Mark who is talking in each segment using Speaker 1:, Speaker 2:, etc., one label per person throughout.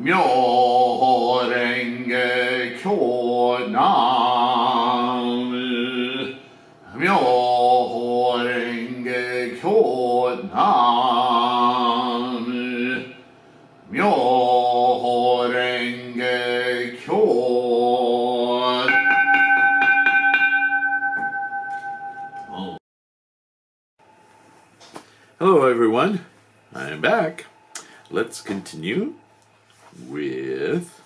Speaker 1: Myoho Renge Kyo Nam. Myoho Renge Kyo Nam. Myoho Renge Kyo. Oh. Hello everyone, I am back. Let's continue with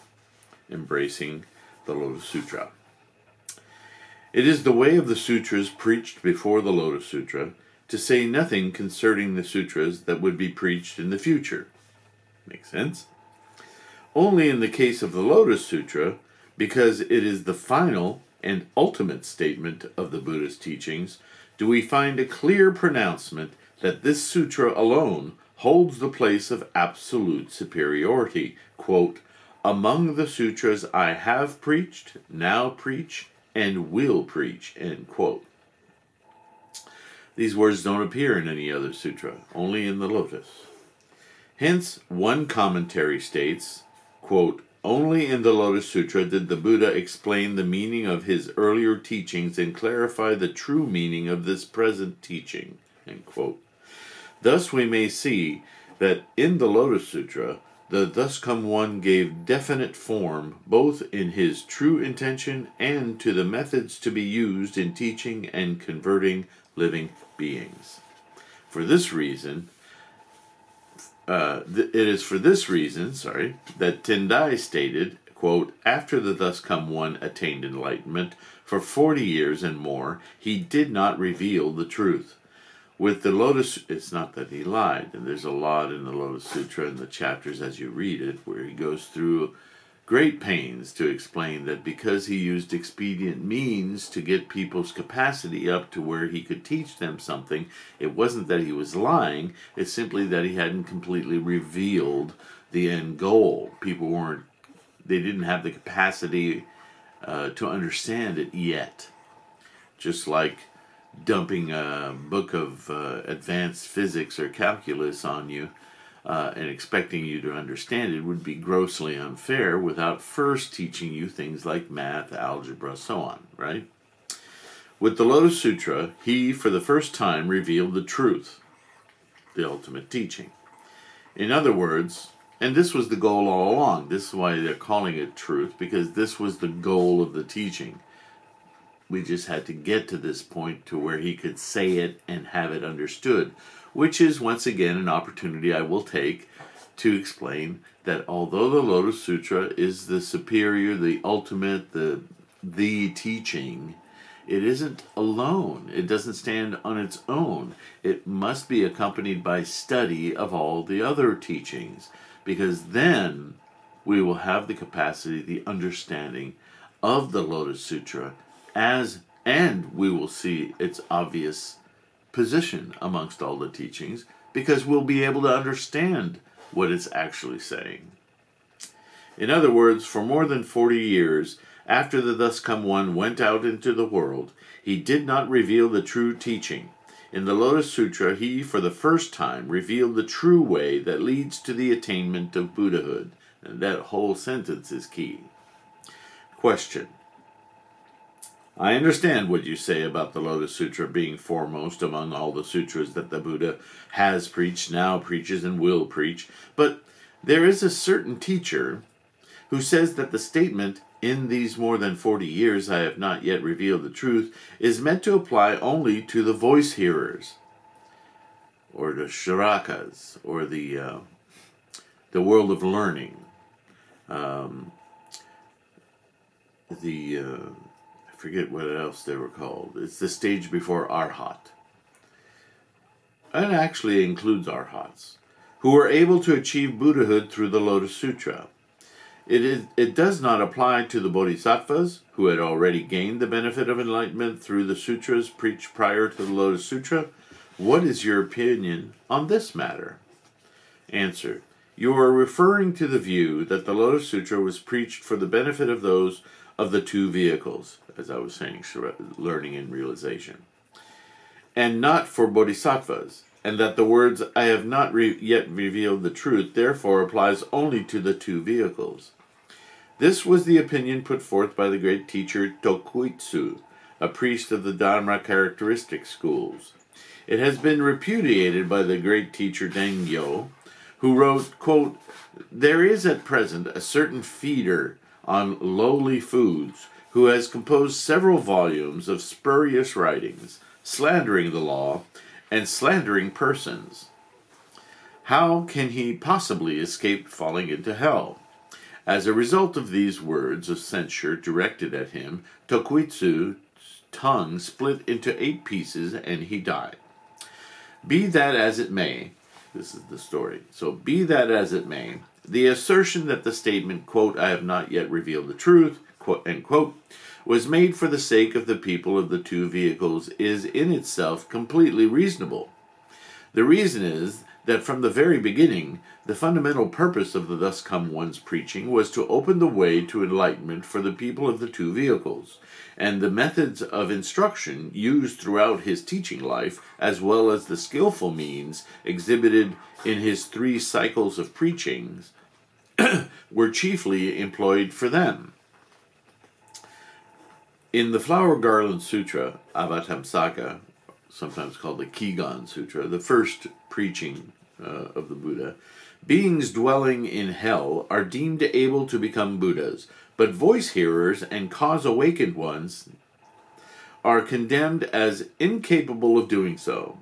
Speaker 1: embracing the Lotus Sutra. It is the way of the sutras preached before the Lotus Sutra to say nothing concerning the sutras that would be preached in the future. Makes sense? Only in the case of the Lotus Sutra, because it is the final and ultimate statement of the Buddha's teachings, do we find a clear pronouncement that this sutra alone holds the place of absolute superiority. Quote, among the sutras I have preached, now preach, and will preach, end quote. These words don't appear in any other sutra, only in the Lotus. Hence, one commentary states, quote, only in the Lotus Sutra did the Buddha explain the meaning of his earlier teachings and clarify the true meaning of this present teaching, end quote. Thus we may see that in the Lotus Sutra, the Thus Come One gave definite form both in his true intention and to the methods to be used in teaching and converting living beings. For this reason, it is for this reason, that Tendai stated, quote, after the Thus Come One attained enlightenment, for 40 years and more, he did not reveal the truth. With the Lotus, it's not that he lied, and there's a lot in the Lotus Sutra in the chapters as you read it, where he goes through great pains to explain that because he used expedient means to get people's capacity up to where he could teach them something, it wasn't that he was lying, it's simply that he hadn't completely revealed the end goal. People they didn't have the capacity to understand it yet. Just like dumping a book of advanced physics or calculus on you and expecting you to understand it would be grossly unfair without first teaching you things like math, algebra, so on, right? With the Lotus Sutra, he, for the first time, revealed the truth, the ultimate teaching. In other words, and this was the goal all along, this is why they're calling it truth, because this was the goal of the teaching. We just had to get to this point to where he could say it and have it understood, which is once again an opportunity I will take to explain that although the Lotus Sutra is the superior, the ultimate, the teaching, it isn't alone. It doesn't stand on its own. It must be accompanied by study of all the other teachings, because then we will have the capacity, the understanding of the Lotus Sutra and we will see its obvious position amongst all the teachings, because we'll be able to understand what it's actually saying. In other words, for more than 40 years after the Thus Come One went out into the world, he did not reveal the true teaching. In the Lotus Sutra, he, for the first time, revealed the true way that leads to the attainment of Buddhahood. And that whole sentence is key. Question. I understand what you say about the Lotus Sutra being foremost among all the sutras that the Buddha has preached, now preaches, and will preach, but there is a certain teacher who says that the statement, in these more than 40 years I have not yet revealed the truth, is meant to apply only to the voice hearers, or the sharakas, or the world of learning, I forget what else they were called. It's the stage before Arhat. And actually includes Arhats, who are able to achieve Buddhahood through the Lotus Sutra. It does not apply to the Bodhisattvas, who had already gained the benefit of enlightenment through the sutras preached prior to the Lotus Sutra. What is your opinion on this matter? Answer. You are referring to the view that the Lotus Sutra was preached for the benefit of those of the two vehicles, as I was saying, learning and realization, and not for bodhisattvas, and that the words, I have not yet revealed the truth, therefore applies only to the two vehicles. This was the opinion put forth by the great teacher Tokuitsu, a priest of the Dharma characteristic schools. It has been repudiated by the great teacher Dengyo, who wrote, quote, there is at present a certain feeder on lowly foods who has composed several volumes of spurious writings, slandering the law and slandering persons. How can he possibly escape falling into hell? As a result of these words of censure directed at him, Tokuitsu's tongue split into 8 pieces and he died. Be that as it may, this is the story, so be that as it may, the assertion that the statement, quote, I have not yet revealed the truth, quote, end quote, was made for the sake of the people of the two vehicles is in itself completely reasonable. The reason is that from the very beginning, the fundamental purpose of the Thus Come One's preaching was to open the way to enlightenment for the people of the two vehicles, and the methods of instruction used throughout his teaching life, as well as the skillful means exhibited in his 3 cycles of preachings, were chiefly employed for them. In the Flower Garland Sutra, Avatamsaka, sometimes called the Kigan Sutra, the first preaching of the Buddha, beings dwelling in hell are deemed able to become Buddhas, but voice hearers and cause-awakened ones are condemned as incapable of doing so.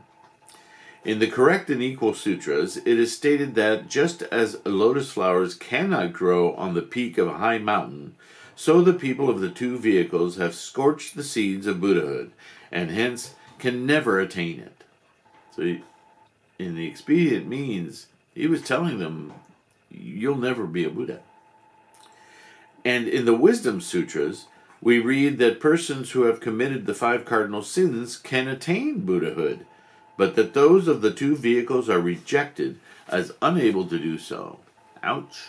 Speaker 1: In the Correct and Equal Sutras, it is stated that just as lotus flowers cannot grow on the peak of a high mountain, so the people of the two vehicles have scorched the seeds of Buddhahood, and hence can never attain it. So in the expedient means, he was telling them, you'll never be a Buddha. And in the Wisdom Sutras, we read that persons who have committed the 5 cardinal sins can attain Buddhahood, but that those of the two vehicles are rejected as unable to do so. Ouch.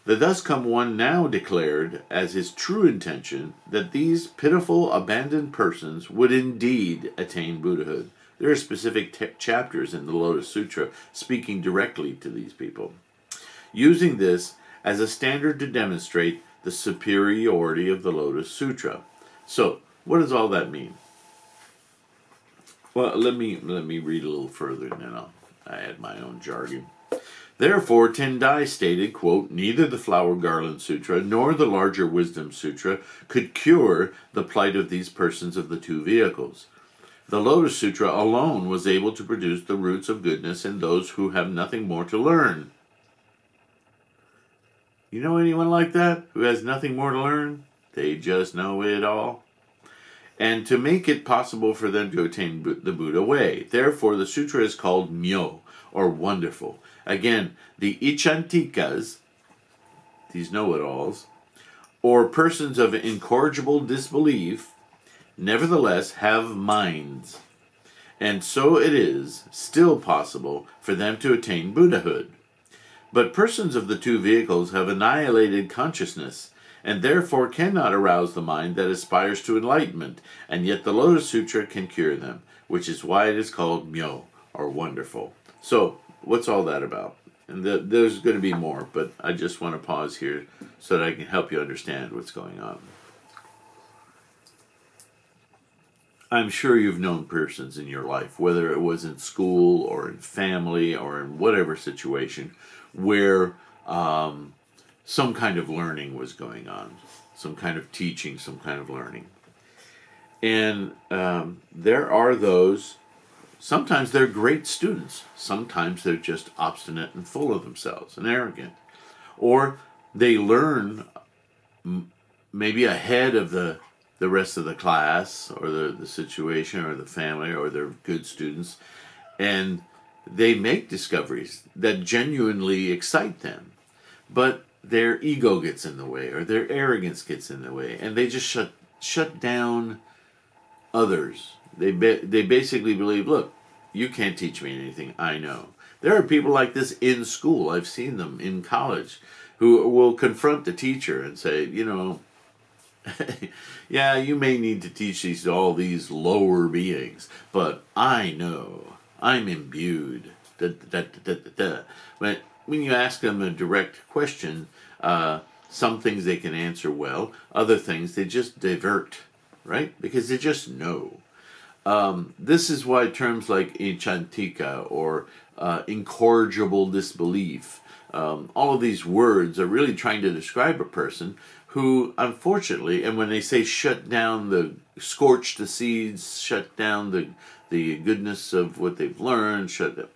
Speaker 1: The Thus Come One now declared as his true intention that these pitiful, abandoned persons would indeed attain Buddhahood. There are specific chapters in the Lotus Sutra speaking directly to these people, using this as a standard to demonstrate the superiority of the Lotus Sutra. So, what does all that mean? Well, let me read a little further, and then I'll add my own jargon. Therefore, Tendai stated, quote, neither the Flower Garland Sutra nor the larger Wisdom Sutra could cure the plight of these persons of the two vehicles. The Lotus Sutra alone was able to produce the roots of goodness in those who have nothing more to learn. You know anyone like that, who has nothing more to learn? They just know it all. And to make it possible for them to attain the Buddha way. Therefore, the sutra is called Myo, or wonderful. Again, the Ichantikas, these know-it-alls, or persons of incorrigible disbelief, nevertheless have minds. And so it is still possible for them to attain Buddhahood. But persons of the two vehicles have annihilated consciousness, and therefore cannot arouse the mind that aspires to enlightenment, and yet the Lotus Sutra can cure them, which is why it is called Myo, or wonderful. So, what's all that about? And there's going to be more, but I just want to pause here so that I can help you understand what's going on. I'm sure you've known persons in your life, whether it was in school or in family or in whatever situation, where some kind of learning was going on, some kind of teaching, some kind of learning. And there are those, sometimes they're great students, sometimes they're just obstinate and full of themselves and arrogant. Or they learn maybe ahead of the rest of the class or the situation or the family, or they're good students, and they make discoveries that genuinely excite them. But their ego gets in the way, or their arrogance gets in the way, and they just shut down others. They basically believe, look, you can't teach me anything, I know. There are people like this in school, I've seen them in college, who will confront the teacher and say, you know, yeah, you may need to teach all these lower beings, but I know. I'm imbued. Da, da, da, da, da, da. But when you ask them a direct question, some things they can answer well, other things they just divert, right? Because they just know. This is why terms like inchantika or incorrigible disbelief, all of these words are really trying to describe a person who, unfortunately, and when they say shut down scorch the seeds, shut down the goodness of what they've learned, so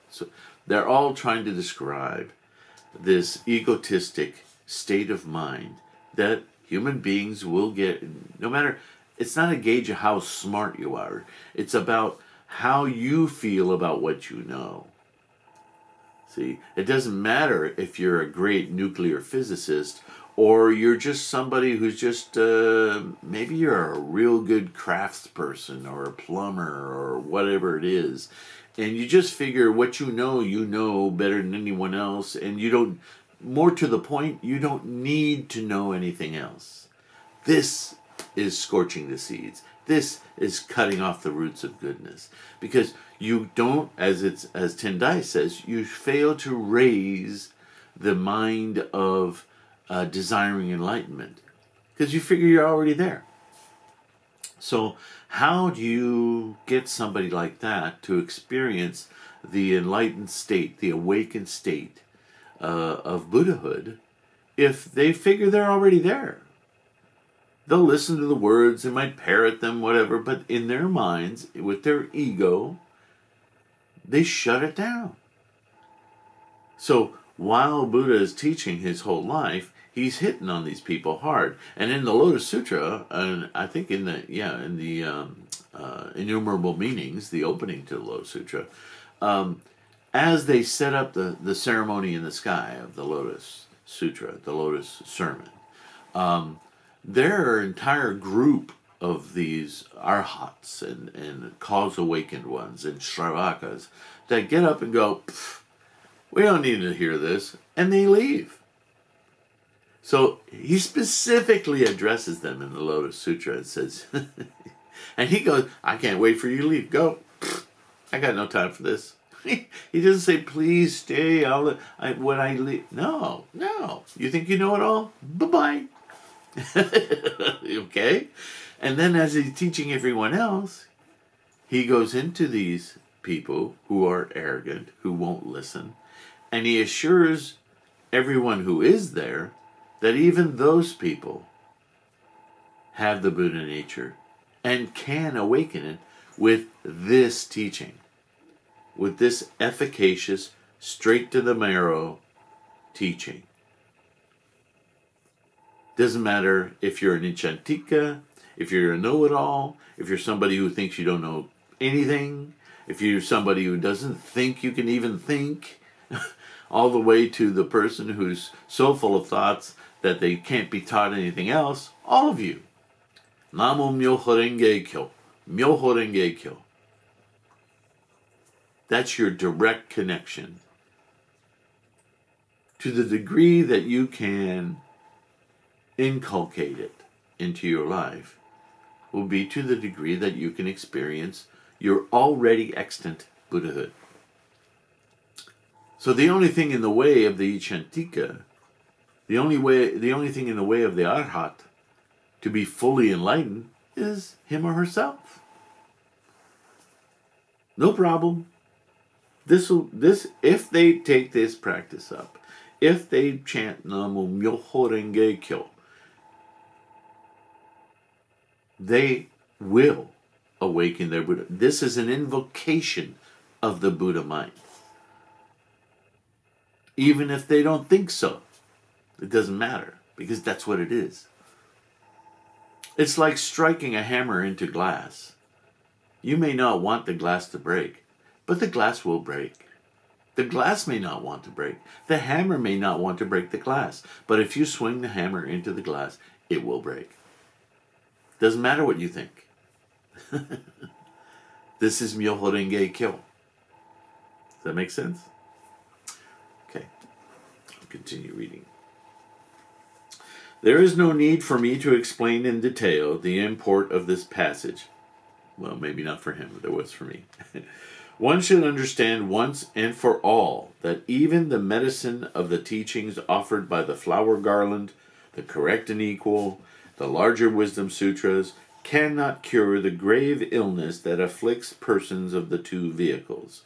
Speaker 1: they're all trying to describe this egotistic state of mind that human beings will get, no matter, it's not a gauge of how smart you are. It's about how you feel about what you know. See, it doesn't matter if you're a great nuclear physicist or you're just somebody who's just, maybe you're a real good craftsperson or a plumber or whatever it is. And you just figure what you know better than anyone else. And you don't, more to the point, you don't need to know anything else. This is scorching the seeds. This is cutting off the roots of goodness. Because you don't, as Tendai says, you fail to raise the mind of desiring enlightenment. Because you figure you're already there. So how do you get somebody like that to experience the enlightened state, the awakened state of Buddhahood, if they figure they're already there? They'll listen to the words, they might parrot them, whatever, but in their minds, with their ego, they shut it down. So while Buddha is teaching his whole life, he's hitting on these people hard. And in the Lotus Sutra, and I think in the Innumerable Meanings, the opening to the Lotus Sutra, as they set up the ceremony in the sky of the Lotus Sutra, the Lotus Sermon, there are an entire group of these arhats and cause awakened ones and shravakas that get up and go, we don't need to hear this, and they leave. So he specifically addresses them in the Lotus Sutra and says, and he goes, I can't wait for you to leave. Go. I got no time for this. He doesn't say, please stay when I leave. No. You think you know it all? Bye-bye. Okay? And then as he's teaching everyone else, he goes into these people who are arrogant, who won't listen, and he assures everyone who is there that even those people have the Buddha nature and can awaken it with this teaching, with this efficacious, straight to the marrow teaching. Doesn't matter if you're an Inchantika, if you're a know-it-all, if you're somebody who thinks you don't know anything, if you're somebody who doesn't think you can even think, all the way to the person who's so full of thoughts that they can't be taught anything else, all of you. Namo Myoho Renge Kyo. Myoho Renge Kyo. That's your direct connection. To the degree that you can inculcate it into your life will be to the degree that you can experience your already extant Buddhahood. So the only thing in the way of the Ichantika, the only thing in the way of the Arhat to be fully enlightened is him or herself. No problem. This if they take this practice up, if they chant Namo Myoho Renge Kyo, they will awaken their Buddha. This is an invocation of the Buddha mind. Even if they don't think so, it doesn't matter, because that's what it is. It's like striking a hammer into glass. You may not want the glass to break, but the glass will break. The glass may not want to break. The hammer may not want to break the glass. But if you swing the hammer into the glass, it will break. Doesn't matter what you think. This is Myoho Renge Kyo. Does that make sense? Okay. I'll continue reading. There is no need for me to explain in detail the import of this passage. Well, maybe not for him, but there was for me. One should understand once and for all that even the medicine of the teachings offered by the Flower Garland, the Correct and Equal, the larger Wisdom Sutras, cannot cure the grave illness that afflicts persons of the two vehicles.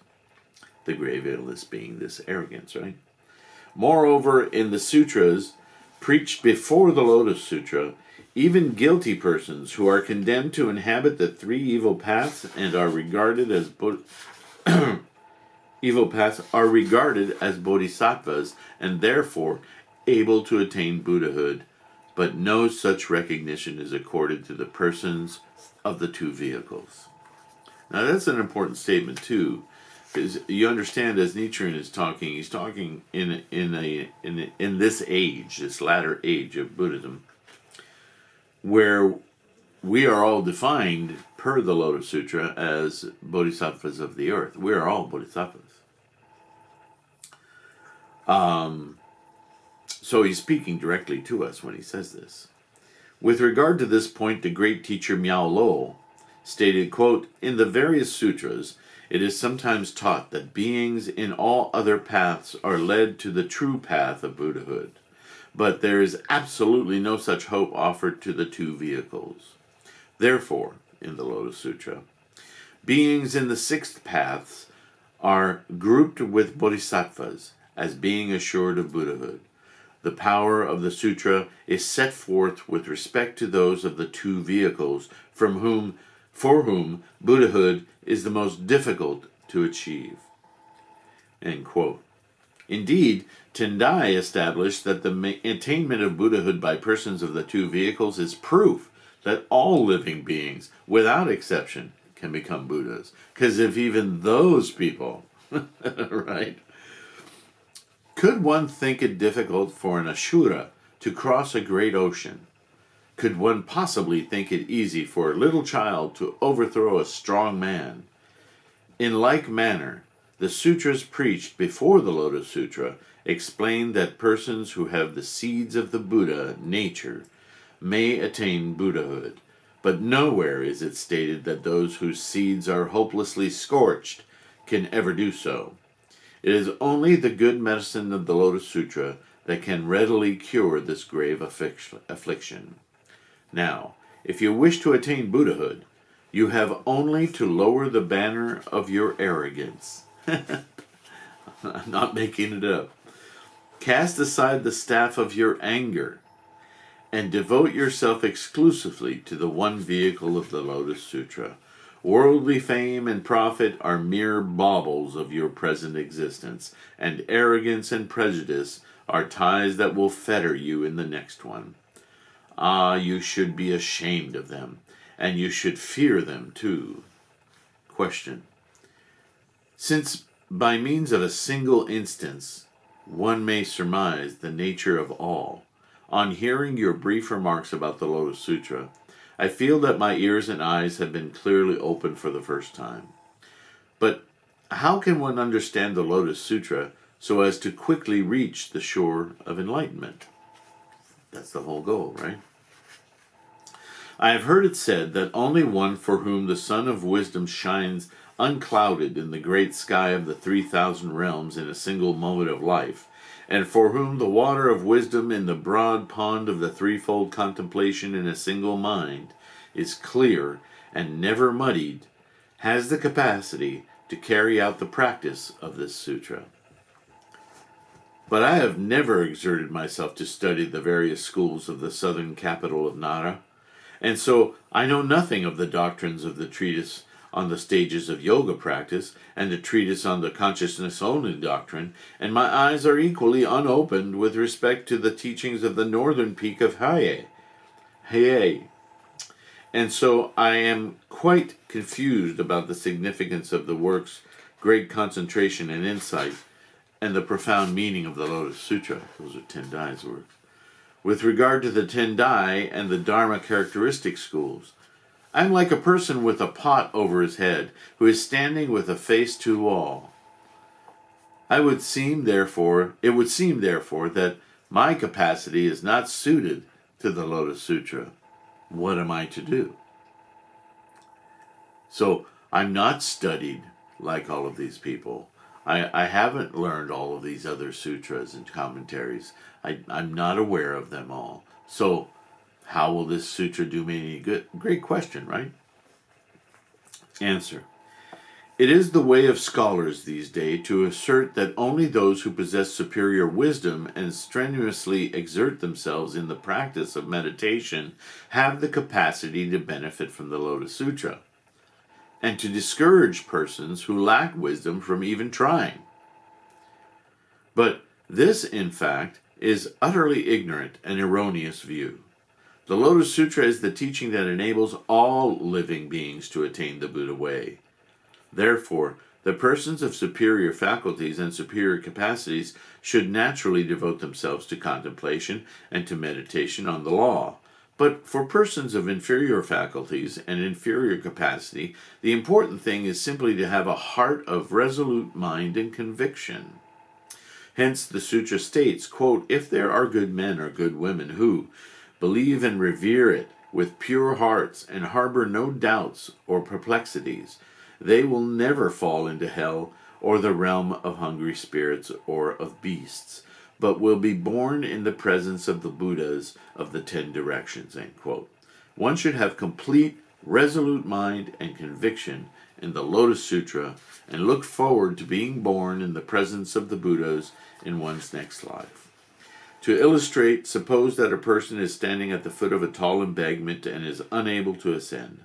Speaker 1: The grave illness being this arrogance, right? Moreover, in the sutras preached before the Lotus Sutra, even guilty persons who are condemned to inhabit the three evil paths and are regarded as bodhisattvas and therefore able to attain Buddhahood, but no such recognition is accorded to the persons of the two vehicles. Now that's an important statement too, because you understand as Nichiren is talking, he's talking in this age, this latter age of Buddhism, where we are all defined per the Lotus Sutra as bodhisattvas of the earth. We are all bodhisattvas. So he's speaking directly to us when he says this. With regard to this point, the great teacher Miao Lo stated, quote, "In the various sutras, it is sometimes taught that beings in all other paths are led to the true path of Buddhahood, but there is absolutely no such hope offered to the two vehicles. Therefore, in the Lotus Sutra, beings in the sixth paths are grouped with bodhisattvas as being assured of Buddhahood. The power of the sutra is set forth with respect to those of the two vehicles for whom Buddhahood is the most difficult to achieve." End quote. Indeed, Tendai established that the attainment of Buddhahood by persons of the two vehicles is proof that all living beings, without exception, can become Buddhas. Because if even those people, right? Could one think it difficult for an Ashura to cross a great ocean? Could one possibly think it easy for a little child to overthrow a strong man? In like manner, the sutras preached before the Lotus Sutra explain that persons who have the seeds of the Buddha nature may attain Buddhahood, but nowhere is it stated that those whose seeds are hopelessly scorched can ever do so. It is only the good medicine of the Lotus Sutra that can readily cure this grave affliction. Now, if you wish to attain Buddhahood, you have only to lower the banner of your arrogance. I'm not making it up. Cast aside the staff of your anger and devote yourself exclusively to the one vehicle of the Lotus Sutra. Worldly fame and profit are mere baubles of your present existence, and arrogance and prejudice are ties that will fetter you in the next one. Ah, you should be ashamed of them, and you should fear them too. Question. Since by means of a single instance one may surmise the nature of all, on hearing your brief remarks about the Lotus Sutra, I feel that my ears and eyes have been clearly opened for the first time. But how can one understand the Lotus Sutra so as to quickly reach the shore of enlightenment? That's the whole goal, right? I have heard it said that only one for whom the sun of wisdom shines unclouded in the great sky of the 3,000 realms in a single moment of life, and for whom the water of wisdom in the broad pond of the threefold contemplation in a single mind is clear and never muddied, has the capacity to carry out the practice of this sutra. But I have never exerted myself to study the various schools of the southern capital of Nara, and so I know nothing of the doctrines of the treatise on the stages of yoga practice and the treatise on the consciousness-only doctrine, and my eyes are equally unopened with respect to the teachings of the northern peak of Hiei. And so I am quite confused about the significance of the work's great concentration and insight and the profound meaning of the Lotus Sutra. Those are Tendai's works. With regard to the Tendai and the Dharma characteristic schools, I am like a person with a pot over his head who is standing with a face to the wall. It would seem, therefore, that my capacity is not suited to the Lotus Sutra. What am I to do? So, I'm not studied like all of these people. I haven't learned all of these other sutras and commentaries. I'm not aware of them all. So how will this sutra do me any good? Great question, right? Answer. It is the way of scholars these days to assert that only those who possess superior wisdom and strenuously exert themselves in the practice of meditation have the capacity to benefit from the Lotus Sutra, and to discourage persons who lack wisdom from even trying. But this, in fact, is utterly ignorant and erroneous view. The Lotus Sutra is the teaching that enables all living beings to attain the Buddha way. Therefore, the persons of superior faculties and superior capacities should naturally devote themselves to contemplation and to meditation on the law. But for persons of inferior faculties and inferior capacity, the important thing is simply to have a heart of resolute mind and conviction. Hence the sutra states, quote, if there are good men or good women who believe and revere it with pure hearts and harbor no doubts or perplexities, they will never fall into hell or the realm of hungry spirits or of beasts, but will be born in the presence of the Buddhas of the 10 directions, end quote. One should have complete, resolute mind and conviction in the Lotus Sutra and look forward to being born in the presence of the Buddhas in one's next life. To illustrate, suppose that a person is standing at the foot of a tall embankment and is unable to ascend.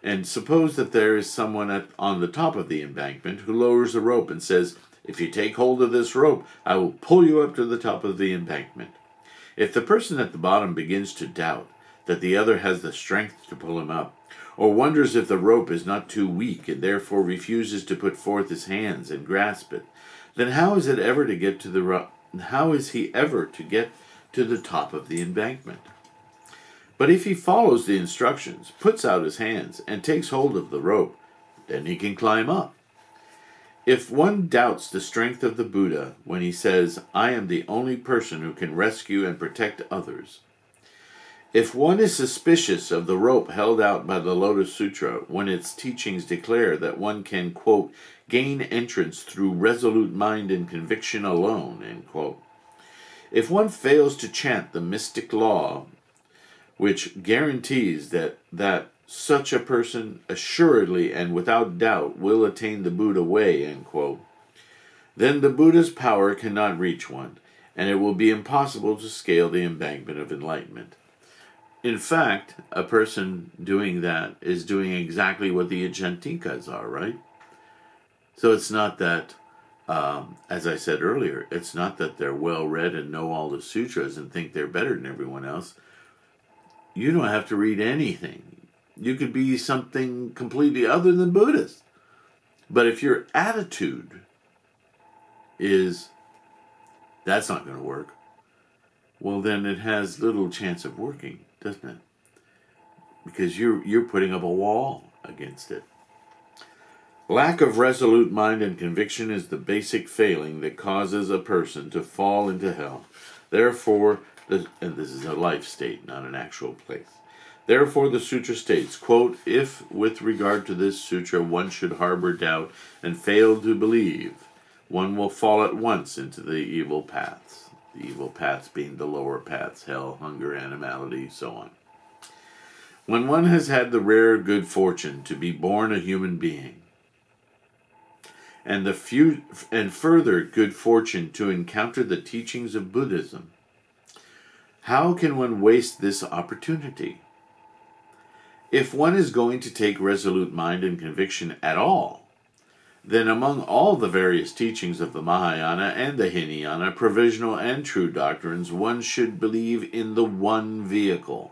Speaker 1: And suppose that there is someone on the top of the embankment who lowers a rope and says, if you take hold of this rope, I will pull you up to the top of the embankment. If the person at the bottom begins to doubt that the other has the strength to pull him up, or wonders if the rope is not too weak and therefore refuses to put forth his hands and grasp it, then how is he ever to get to the top of the embankment? But if he follows the instructions, puts out his hands, and takes hold of the rope, then he can climb up. If one doubts the strength of the Buddha when he says, I am the only person who can rescue and protect others, if one is suspicious of the rope held out by the Lotus Sutra when its teachings declare that one can, quote, gain entrance through resolute mind and conviction alone, end quote, if one fails to chant the mystic law which guarantees that such a person assuredly and without doubt will attain the Buddha way, end quote, then the Buddha's power cannot reach one, and it will be impossible to scale the embankment of enlightenment. In fact, a person doing that is doing exactly what the Ajantikas are, right? So it's not that, as I said earlier, it's not that they're well-read and know all the sutras and think they're better than everyone else. You don't have to read anything. You could be something completely other than Buddhist. But if your attitude is, that's not going to work, well, then it has little chance of working, doesn't it? Because you're putting up a wall against it. Lack of resolute mind and conviction is the basic failing that causes a person to fall into hell. Therefore, and this is a life state, not an actual place. Therefore, the sutra states, quote, if with regard to this sutra one should harbor doubt and fail to believe, one will fall at once into the evil paths. The evil paths being the lower paths, hell, hunger, animality, so on. When one has had the rare good fortune to be born a human being, and further good fortune to encounter the teachings of Buddhism, how can one waste this opportunity? If one is going to take resolute mind and conviction at all, then among all the various teachings of the Mahayana and the Hinayana, provisional and true doctrines, one should believe in the one vehicle,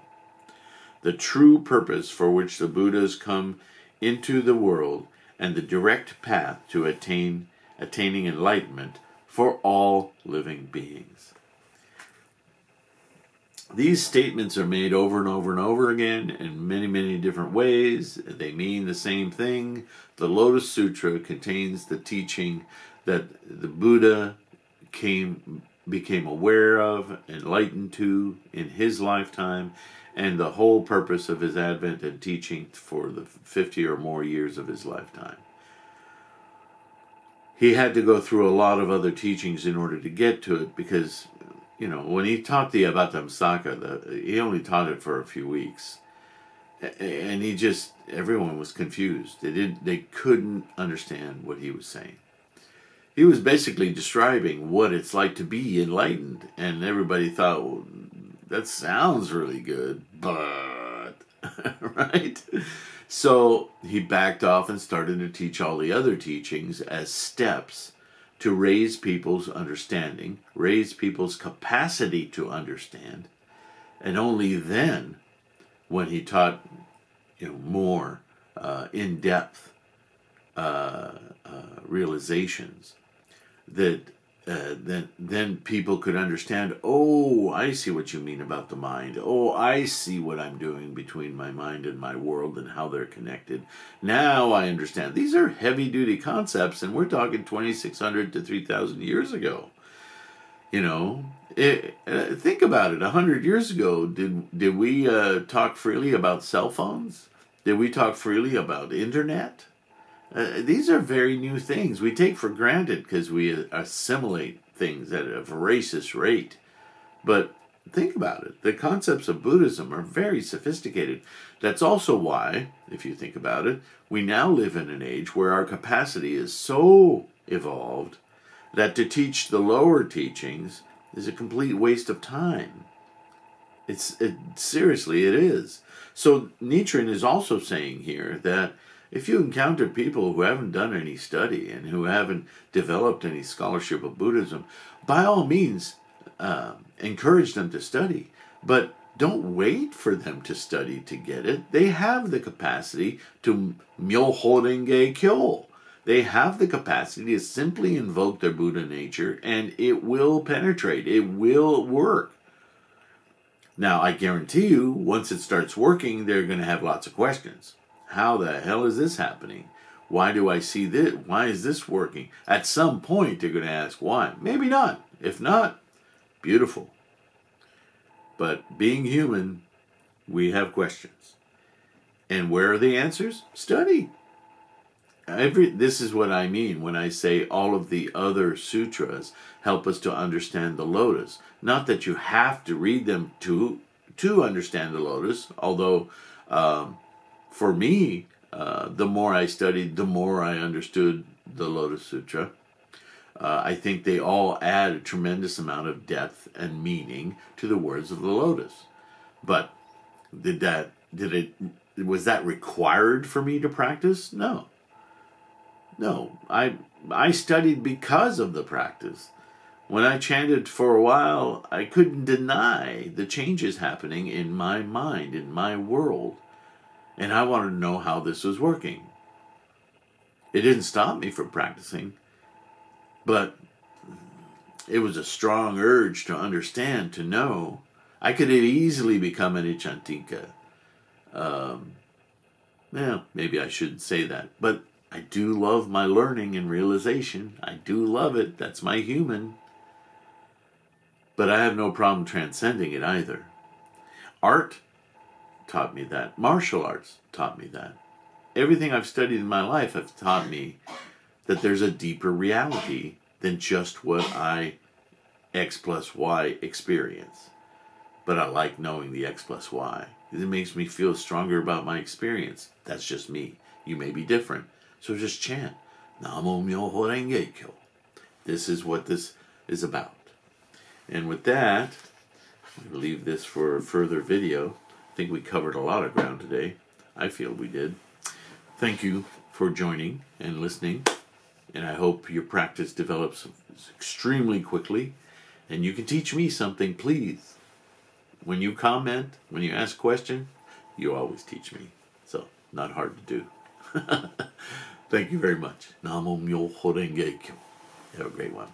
Speaker 1: the true purpose for which the Buddhas come into the world, and the direct path to attaining enlightenment for all living beings. These statements are made over and over and over again in many, many different ways. They mean the same thing. The Lotus Sutra contains the teaching that the Buddha became aware of, enlightened to in his lifetime, and the whole purpose of his advent and teaching for the 50 or more years of his lifetime. he had to go through a lot of other teachings in order to get to it, because, you know, when he taught the Avatamsaka, he only taught it for a few weeks. And everyone was confused. They couldn't understand what he was saying. He was basically describing what it's like to be enlightened, and everybody thought, well, that sounds really good, but right? So he backed off and started to teach all the other teachings as steps to raise people's understanding, raise people's capacity to understand, and only then, when he taught, you know, more in-depth realizations, that then people could understand, oh, I see what you mean about the mind. Oh, I see what I'm doing between my mind and my world and how they're connected. Now I understand. These are heavy-duty concepts, and we're talking 2,600 to 3,000 years ago. You know, think about it. 100 years ago, did we talk freely about cell phones? Did we talk freely about internet? These are very new things we take for granted because we assimilate things at a voracious rate. But think about it. The concepts of Buddhism are very sophisticated. That's also why, if you think about it, we now live in an age where our capacity is so evolved that to teach the lower teachings is a complete waste of time. Seriously, it is. So Nichiren is also saying here that if you encounter people who haven't done any study and who haven't developed any scholarship of Buddhism, by all means, encourage them to study. But don't wait for them to study to get it. They have the capacity to myoho renge kyo. They have the capacity to simply invoke their Buddha nature, and it will penetrate. It will work. Now, I guarantee you, once it starts working, they're going to have lots of questions. How the hell is this happening? Why do I see this? Why is this working? At some point, they're going to ask why. Maybe not. If not, beautiful. But being human, we have questions. And where are the answers? Study. This is what I mean when I say all of the other sutras help us to understand the lotus. Not that you have to read them to understand the lotus, although for me, the more I studied, the more I understood the Lotus Sutra. I think they all add a tremendous amount of depth and meaning to the words of the lotus. But was that required for me to practice? No. No, I studied because of the practice. When I chanted for a while, I couldn't deny the changes happening in my mind, in my world. And I wanted to know how this was working. It didn't stop me from practicing, but it was a strong urge to understand, to know. I could have easily become an Ichantinka. Maybe I shouldn't say that, but I do love my learning and realization. I do love it. That's my human. But I have no problem transcending it either. Art taught me that. Martial arts taught me that. Everything I've studied in my life has taught me that there's a deeper reality than just what I X plus Y experience. But I like knowing the X plus Y. It makes me feel stronger about my experience. That's just me. You may be different. So just chant. Namo Myoho Renge Kyo. This is what this is about. And with that, I'll leave this for a further video. I think we covered a lot of ground today. I feel we did. Thank you for joining and listening. And I hope your practice develops extremely quickly. And you can teach me something, please. When you comment, when you ask questions, you always teach me. So, not hard to do. Thank you very much. Namo Myoho Renge Kyo. Have a great one.